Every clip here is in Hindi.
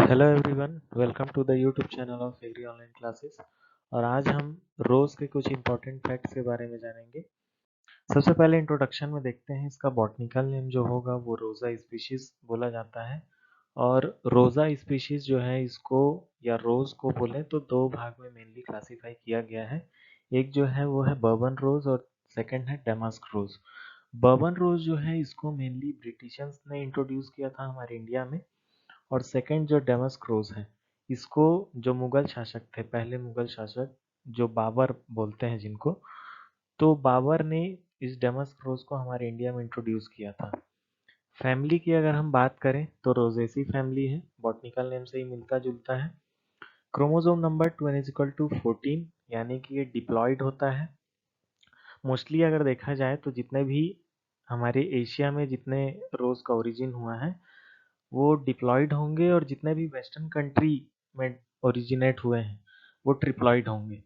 Hello everyone, welcome to the YouTube channel of agri online classes. और आज हम रोज़ के कुछ इंपॉर्टेंट फैक्ट्स के बारे में जानेंगे। सबसे पहले इंट्रोडक्शन में देखते हैं, इसका बॉटनिकल नेम जो होगा वो रोज़ा स्पीशीज बोला जाता है। और रोज़ा स्पीशीज जो है इसको या रोज़ को बोले तो दो भाग में मेनली क्लासीफाई किया गया है। एक जो है वो है बर्बन रोज़ और सेकेंड है डेमास्क रोज़। बर्बन रोज़ जो है इसको मेनली ब्रिटिशर्स ने इंट्रोड्यूस किया था हमारे इंडिया में। और सेकंड जो डेमास्क रोज है इसको जो मुगल शासक थे, पहले मुगल शासक जो बाबर बोलते हैं जिनको, तो बाबर ने इस डेमास्क रोज को हमारे इंडिया में इंट्रोड्यूस किया था। फैमिली की अगर हम बात करें तो रोजेसी फैमिली है, बॉटनिकल नेम से ही मिलता जुलता है। क्रोमोसोम नंबर 2 = 14, यानी कि ये डिप्लॉयड होता है। मोस्टली अगर देखा जाए तो जितने भी हमारे एशिया में जितने रोज का ओरिजिन हुआ है वो डिप्लॉयड होंगे, और जितने भी वेस्टर्न कंट्री में ओरिजिनेट हुए हैं वो ट्रिप्लॉयड होंगे।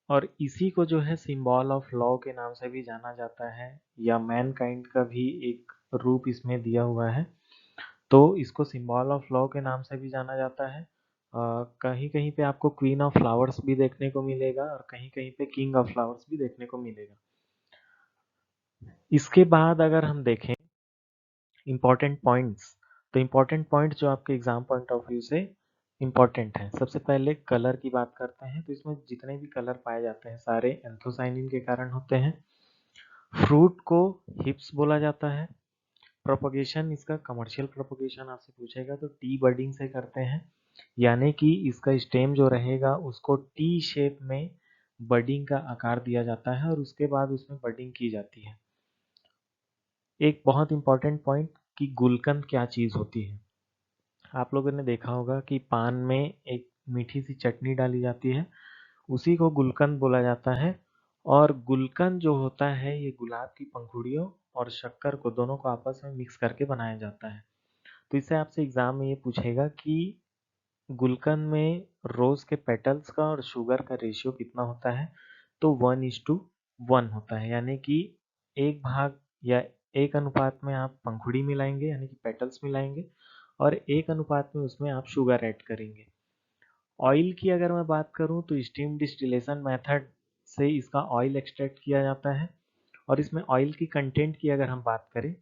और इसी को जो है सिंबल ऑफ लॉ के नाम से भी जाना जाता है, या मैन काइंड का भी एक रूप इसमें दिया हुआ है, तो इसको सिंबल ऑफ लॉ के नाम से भी जाना जाता है। कहीं कहीं पे आपको क्वीन ऑफ फ्लावर्स भी देखने को मिलेगा और कहीं कहीं पे किंग ऑफ फ्लावर्स भी देखने को मिलेगा। इसके बाद अगर हम देखें इम्पॉर्टेंट पॉइंट्स, तो इम्पॉर्टेंट पॉइंट्स जो आपके एग्जाम पॉइंट ऑफ व्यू से इम्पॉर्टेंट है। सबसे पहले कलर की बात करते हैं, तो इसमें जितने भी कलर पाए जाते हैं सारे एंथोसाइनिन के कारण होते हैं। फ्रूट को हिप्स बोला जाता है। प्रोपगेशन, इसका कमर्शियल प्रोपगेशन आपसे पूछेगा तो टी बडिंग से करते हैं, यानी कि इसका स्टेम जो रहेगा उसको टी शेप में बडिंग का आकार दिया जाता है और उसके बाद उसमें बडिंग की जाती है। एक बहुत इंपॉर्टेंट पॉइंट कि गुलकंद क्या चीज़ होती है। आप लोगों ने देखा होगा कि पान में एक मीठी सी चटनी डाली जाती है, उसी को गुलकंद बोला जाता है। और गुलकंद जो होता है ये गुलाब की पंखुड़ियों और शक्कर को दोनों को आपस में मिक्स करके बनाया जाता है। तो इससे आपसे एग्जाम में ये पूछेगा कि गुलकंद में रोज के पेटल्स का और शुगर का रेशियो कितना होता है, तो 1:1 होता है, यानी कि एक भाग या एक अनुपात में आप पंखुड़ी मिलाएंगे यानी कि पेटल्स मिलाएंगे, और एक अनुपात में उसमें आप शुगर ऐड करेंगे। ऑयल की अगर मैं बात करूं तो स्टीम डिस्टिलेशन मेथड से इसका ऑयल एक्सट्रैक्ट किया जाता है। और इसमें ऑयल की कंटेंट की अगर हम बात करें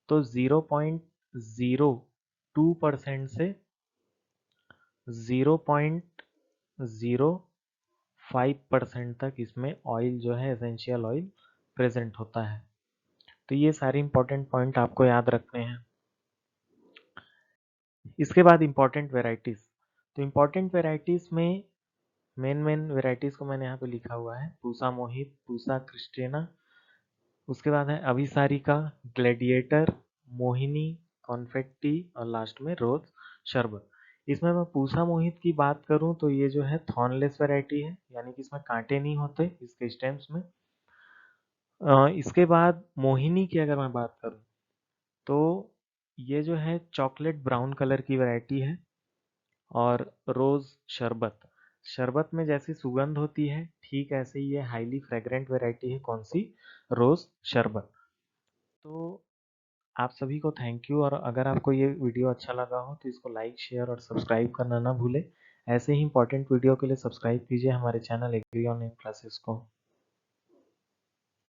तो 0.02% से 0.05% तक इसमें ऑयल जो है एसेंशियल ऑयल प्रेजेंट होता है। तो ये सारे इंपॉर्टेंट पॉइंट आपको याद रखने हैं। इसके बाद इंपॉर्टेंट वेराइटीज, तो इंपॉर्टेंट वेराइटीज में मेन वेराइटीज को मैंने यहाँ पे लिखा हुआ है। पूसा मोहित, पूसा क्रिस्टेना, उसके बाद है अभिसारिका, ग्लैडिएटर, मोहिनी, कॉन्फेक्टी और लास्ट में रोज शरबत। इसमें मैं पूसा मोहित की बात करूं तो ये जो है थॉर्नलेस वैरायटी है, यानी कि इसमें कांटे नहीं होते इसके स्टेम्स में। इसके बाद मोहिनी की अगर मैं बात करूं तो ये जो है चॉकलेट ब्राउन कलर की वैरायटी है। और रोज शरबत, शरबत में जैसी सुगंध होती है ठीक ऐसे ही ये हाईली फ्रेग्रेंट वैरायटी है। कौन सी? रोज शरबत। तो आप सभी को थैंक यू, और अगर आपको ये वीडियो अच्छा लगा हो तो इसको लाइक, शेयर और सब्सक्राइब करना ना भूले। ऐसे ही इंपॉर्टेंट वीडियो के लिए सब्सक्राइब कीजिए हमारे चैनल एग्री ऑनलाइन क्लासेस को।